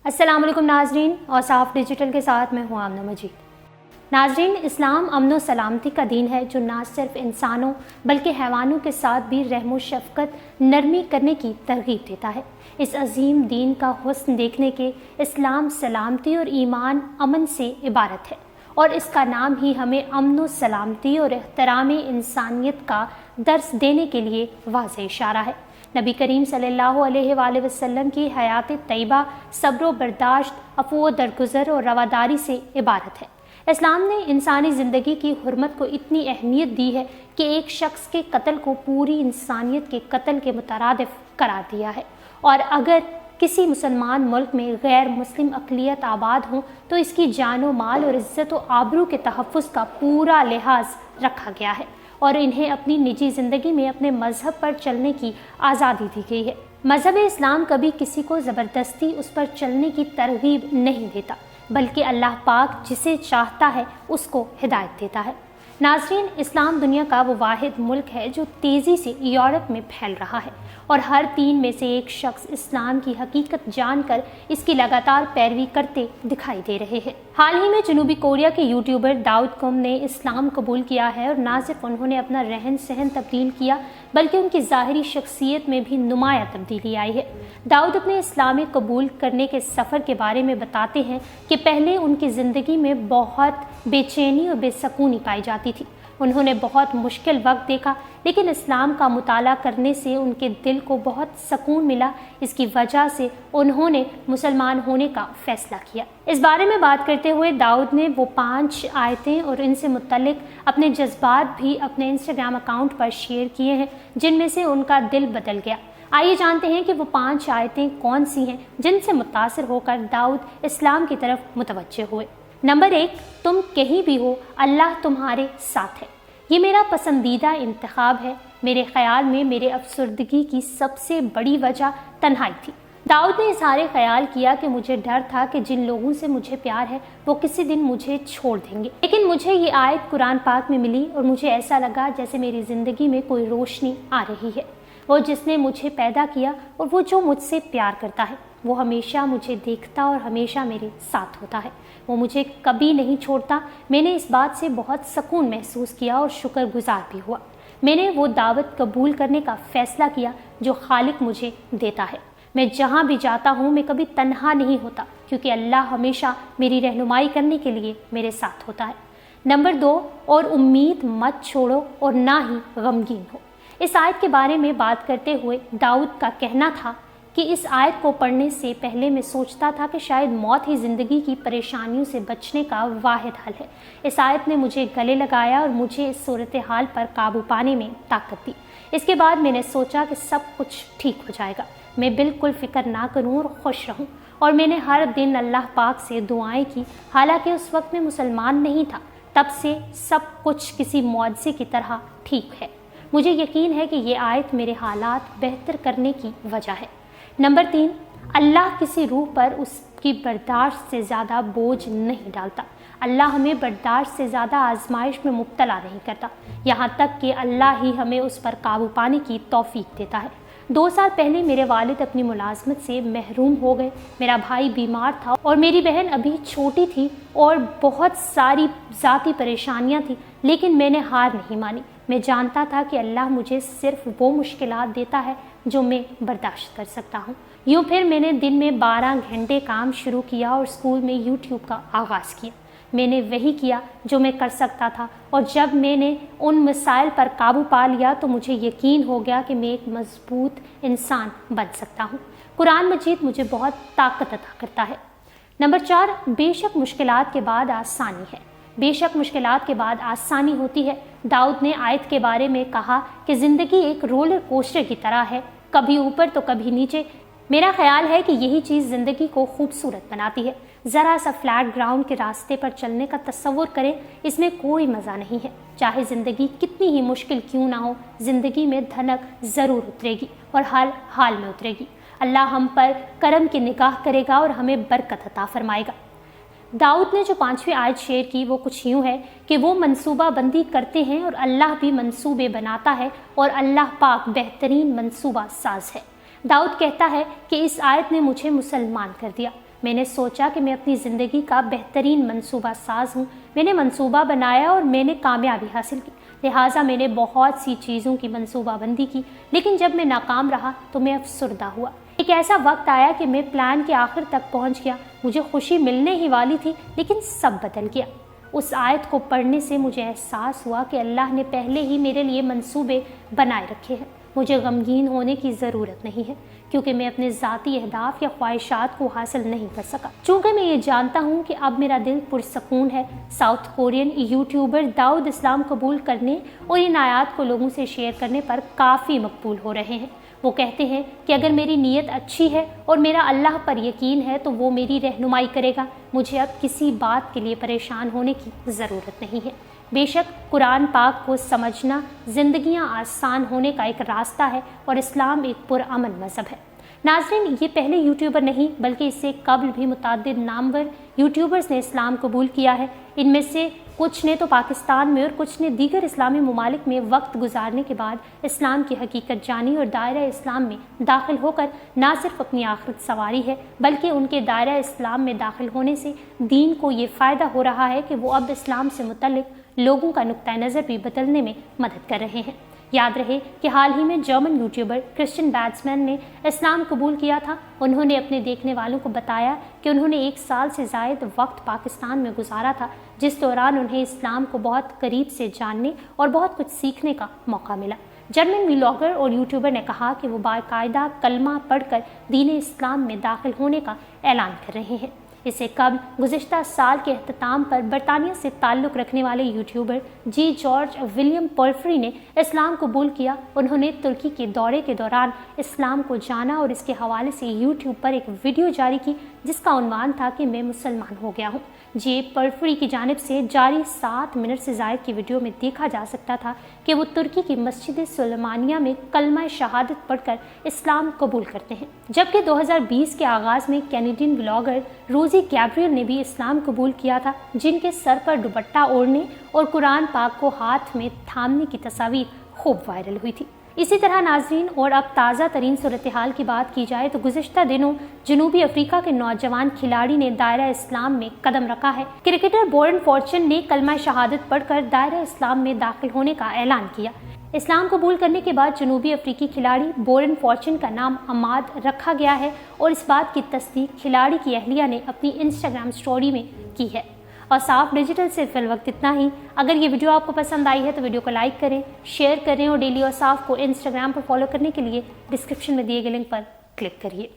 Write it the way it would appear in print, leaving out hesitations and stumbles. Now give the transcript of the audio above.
अस्सलाम वालेकुम नाजरीन, और साफ डिजिटल के साथ मैं हूँ आमना मजीद। नाजरीन, इस्लाम अमन व सलामती का दीन है जो ना सिर्फ इंसानों बल्कि हैवानों के साथ भी रहम व शफ़क़त नरमी करने की तरगीब देता है। इस अजीम दीन का हुस्न देखने के इस्लाम सलामती और ईमान अमन से इबारत है, और इसका नाम ही हमें अमन व सलामती और एहतराम इंसानियत का दर्स देने के लिए वाज़ेह इशारा है। नबी करीम सल्लल्लाहु अलैहि वसल्लम की हयात तैयबा सब्र व बर्दाश्त, अफ़्व दरगुज़र और रवादारी से इबारत है। इस्लाम ने इंसानी ज़िंदगी की हुर्मत को इतनी अहमियत दी है कि एक शख्स के कत्ल को पूरी इंसानियत के कत्ल के मुतरादिफ करार दिया है, और अगर किसी मुसलमान मुल्क में गैर मुस्लिम अक़लियत आबाद हों तो इसकी जान व माल और इज़्ज़त व आबरू के तहफ़्फ़ुज़ का पूरा लिहाज रखा गया है, और इन्हें अपनी निजी ज़िंदगी में अपने मज़हब पर चलने की आज़ादी दी गई है। मज़हब इस्लाम कभी किसी को ज़बरदस्ती उस पर चलने की तरगीब नहीं देता, बल्कि अल्लाह पाक जिसे चाहता है उसको हिदायत देता है। नाज़रीन, इस्लाम दुनिया का वो वाहिद मुल्क है जो तेज़ी से यूरोप में फैल रहा है, और हर 3 में से एक शख्स इस्लाम की हकीकत जानकर इसकी लगातार पैरवी करते दिखाई दे रहे हैं। हाल ही में जनूबी कोरिया के यूट्यूबर दाऊद कुम ने इस्लाम कबूल किया है, और ना सिर्फ उन्होंने अपना रहन सहन तब्दील किया बल्कि उनकी ज़ाहिरी शख्सियत में भी नुमाया तब्दीली आई है। दाऊद अपने इस्लाम कबूल करने के सफ़र के बारे में बताते हैं कि पहले उनकी ज़िंदगी में बहुत बेचैनी और बेसकूनी पाई जाती थी। उन्होंने बहुत मुश्किल वक्त देखा, लेकिन इस्लाम का मुताला करने से उनके दिल को बहुत सुकून मिला। इसकी वजह से उन्होंने मुसलमान होने का फ़ैसला किया। इस बारे में बात करते हुए दाऊद ने वो 5 आयतें और इनसे मुतल्लिक अपने जज्बात भी अपने इंस्टाग्राम अकाउंट पर शेयर किए हैं, जिनमें से उनका दिल बदल गया। आइए जानते हैं कि वो 5 आयतें कौन सी हैं जिनसे मुतासिर होकर दाऊद इस्लाम की तरफ मुतवज्जे हुए। नंबर 1, तुम कहीं भी हो अल्लाह तुम्हारे साथ है। ये मेरा पसंदीदा इंतखाब है। मेरे ख्याल में मेरे अफसरदगी की सबसे बड़ी वजह तन्हाई थी। दाऊद ने इज़हार ख्याल किया कि मुझे डर था कि जिन लोगों से मुझे प्यार है वो किसी दिन मुझे छोड़ देंगे, लेकिन मुझे ये आयत कुरान पाक में मिली और मुझे ऐसा लगा जैसे मेरी ज़िंदगी में कोई रोशनी आ रही है। वो जिसने मुझे पैदा किया और वो जो मुझसे प्यार करता है, वो हमेशा मुझे देखता और हमेशा मेरे साथ होता है। वो मुझे कभी नहीं छोड़ता। मैंने इस बात से बहुत सुकून महसूस किया और शुक्रगुजार भी हुआ। मैंने वो दावत कबूल करने का फ़ैसला किया जो खालिक मुझे देता है। मैं जहाँ भी जाता हूँ मैं कभी तन्हा नहीं होता, क्योंकि अल्लाह हमेशा मेरी रहनुमाई करने के लिए मेरे साथ होता है। नंबर 2, और उम्मीद मत छोड़ो और ना ही गमगीन हो। इस आयत के बारे में बात करते हुए दाऊद का कहना था कि इस आयत को पढ़ने से पहले मैं सोचता था कि शायद मौत ही ज़िंदगी की परेशानियों से बचने का वाहिद हल है। इस आयत ने मुझे गले लगाया और मुझे इस सूरत हाल पर काबू पाने में ताकत दी। इसके बाद मैंने सोचा कि सब कुछ ठीक हो जाएगा, मैं बिल्कुल फ़िक्र ना करूं और खुश रहूं। और मैंने हर दिन अल्लाह पाक से दुआएं की। हालांकि उस वक्त मैं मुसलमान नहीं था, तब से सब कुछ किसी मुआज़े की तरह ठीक है। मुझे यकीन है कि ये आयत मेरे हालात बेहतर करने की वजह है। नंबर 3, अल्लाह किसी रूह पर उसकी बर्दाश्त से ज़्यादा बोझ नहीं डालता। अल्लाह हमें बर्दाश्त से ज़्यादा आजमाइश में मुब्तला नहीं करता, यहाँ तक कि अल्लाह ही हमें उस पर काबू पाने की तौफीक देता है। 2 साल पहले मेरे वालिद अपनी मुलाजमत से महरूम हो गए। मेरा भाई बीमार था और मेरी बहन अभी छोटी थी और बहुत सारी ज़ाती परेशानियाँ थीं, लेकिन मैंने हार नहीं मानी। मैं जानता था कि अल्लाह मुझे सिर्फ वो मुश्किलात देता है जो मैं बर्दाश्त कर सकता हूँ। यूँ फिर मैंने दिन में 12 घंटे काम शुरू किया और स्कूल में यूट्यूब का आगाज़ किया। मैंने वही किया जो मैं कर सकता था, और जब मैंने उन मसाइल पर काबू पा लिया तो मुझे यकीन हो गया कि मैं एक मजबूत इंसान बन सकता हूँ। कुरान मजीद मुझे बहुत ताकत अता करता है। नंबर 4, बेशक मुश्किलात के बाद आसानी है। बेशक मुश्किलात के बाद आसानी होती है। दाऊद ने आयत के बारे में कहा कि ज़िंदगी एक रोलर कोस्टर की तरह है, कभी ऊपर तो कभी नीचे। मेरा ख्याल है कि यही चीज़ ज़िंदगी को खूबसूरत बनाती है। ज़रा सा फ्लैट ग्राउंड के रास्ते पर चलने का तस्वुर करें, इसमें कोई मज़ा नहीं है। चाहे ज़िंदगी कितनी ही मुश्किल क्यों ना हो, ज़िंदगी में धनक ज़रूर उतरेगी और हर हाल में उतरेगी। अल्लाह हम पर करम की निगाह करेगा और हमें बरकत अता फरमाएगा। दाऊद ने जो 5वीं आयत शेयर की वो कुछ यूँ है कि वो मंसूबा बंदी करते हैं और अल्लाह भी मंसूबे बनाता है, और अल्लाह पाक बेहतरीन मंसूबा साज है। दाऊद कहता है कि इस आयत ने मुझे मुसलमान कर दिया। میں نے سوچا کہ میں اپنی زندگی کا بہترین منصوبہ ساز ہوں، میں نے منصوبہ بنایا اور میں نے کامیابی حاصل کی، لہٰذا میں نے بہت سی چیزوں کی منصوبہ بندی کی، لیکن جب میں ناکام رہا تو میں افسردہ ہوا۔ ایک ایسا وقت آیا کہ میں پلان کے آخر تک پہنچ گیا، مجھے خوشی ملنے ہی والی تھی، لیکن سب بدل گیا۔ اس آیت کو پڑھنے سے مجھے احساس ہوا کہ اللہ نے پہلے ہی میرے لیے منصوبے بنائے رکھے ہیں، مجھے غمگین ہونے کی ضرورت نہیں ہے، کیونکہ میں اپنے ذاتی اہداف یا خواہشات کو حاصل نہیں کر سکا۔ چونکہ میں یہ جانتا ہوں کہ اب میرا دل پرسکون ہے، ساؤتھ کورین یوٹیوبر داؤد اسلام قبول کرنے اور ان آیات کو لوگوں سے شیئر کرنے پر کافی مقبول ہو رہے ہیں۔ وہ کہتے ہیں کہ اگر میری نیت اچھی ہے اور میرا اللہ پر یقین ہے تو وہ میری رہنمائی کرے گا، مجھے اب کسی بات کے لیے پریشان ہونے کی ضرورت نہیں ہے۔ بے شک قرآن پاک کو سمجھنا زندگیاں آسان ہونے کا ایک راستہ ہے اور اسلام ایک پرامن مذہب ہے۔ ناظرین، یہ پہلے یوٹیوبر نہیں بلکہ اس سے قبل بھی متعدد نامور یوٹیوبرز نے اسلام قبول کیا ہے۔ ان میں سے کچھ نے تو پاکستان میں اور کچھ نے دیگر اسلامی ممالک میں وقت گزارنے کے بعد اسلام کی حقیقت جانی اور دائرہ اسلام میں داخل ہو کر نہ صرف اپنی آخرت سنواری ہے بلکہ ان کے دائرہ اسلام میں داخل ہونے سے دین کو یہ فائدہ ہو رہا ہے کہ وہ اب اسلام سے متعلق لوگوں کا نقطہ نظر بھی بدلنے میں مدد کر رہے ہیں۔ یاد رہے کہ حال ہی میں جرمن یوٹیوبر کرسچن بیٹسمین نے اسلام قبول کیا تھا۔ انہوں نے اپنے دیکھنے والوں کو بتایا کہ انہوں نے 1 سال سے زائد وقت پاکستان میں گزارا تھا، جس دوران انہیں اسلام کو بہت قریب سے جاننے اور بہت کچھ سیکھنے کا موقع ملا۔ جرمن ولاگر اور یوٹیوبر نے کہا کہ وہ باقاعدہ کلمہ پڑھ کر دین اسلام میں داخل ہونے کا اعلان کر رہے ہیں۔ اس سے قبل گزشتہ سال کے اختتام پر برطانیہ سے تعلق رکھنے والے یوٹیوبر جارج ولیم پولفری نے اسلام قبول کیا۔ انہوں نے ترکی کے دورے کے دوران اسلام کو جانا اور اس کے حوالے سے یوٹیوب پر ایک ویڈیو جاری کی جس کا عنوان تھا کہ میں مسلمان ہو گیا ہوں۔ پولفری کی جانب سے جاری 7 منٹ سے زائد کی ویڈیو میں دیکھا جا سکتا تھا کہ وہ ترکی کی مسجد سلیمانیہ میں کلمہ شہادت پڑھ کر اسلام قبول کرتے ہیں، جبکہ 2020 کے آغاز میں کینیڈین ولاگر روزی گیبریل نے بھی اسلام قبول کیا تھا، جن کے سر پر دوپٹہ اوڑھنے اور قرآن پاک کو ہاتھ میں تھامنے کی تصاویر خوب وائرل ہوئی تھی۔ اسی طرح ناظرین، اور اب تازہ ترین صورتحال کی بات کی جائے تو گزشتہ دنوں جنوبی افریقہ کے نوجوان کھلاڑی نے دائرہ اسلام میں قدم رکھا ہے۔ کرکٹر بورن فارچن نے کلمہ شہادت پڑھ کر دائرہ اسلام میں داخل ہونے کا اعلان کیا۔ اسلام قبول کرنے کے بعد جنوبی افریقی کھلاڑی بورن فارچن کا نام عماد رکھا گیا ہے اور اس بات کی تصدیق کھلاڑی کی اہلیہ نے اپنی انسٹاگرام سٹوری میں کی ہے۔ اور صاف ڈیجیٹل سے فی الوقت اتنا ہی۔ اگر یہ ویڈیو آپ کو پسند آئی ہے تو ویڈیو کو لائک کریں، شیئر کریں اور ڈیلی اور صاف کو انسٹاگرام پر فالو کرنے کے لیے ڈسکرپشن میں دیے گئے لنک پر کلک کریے۔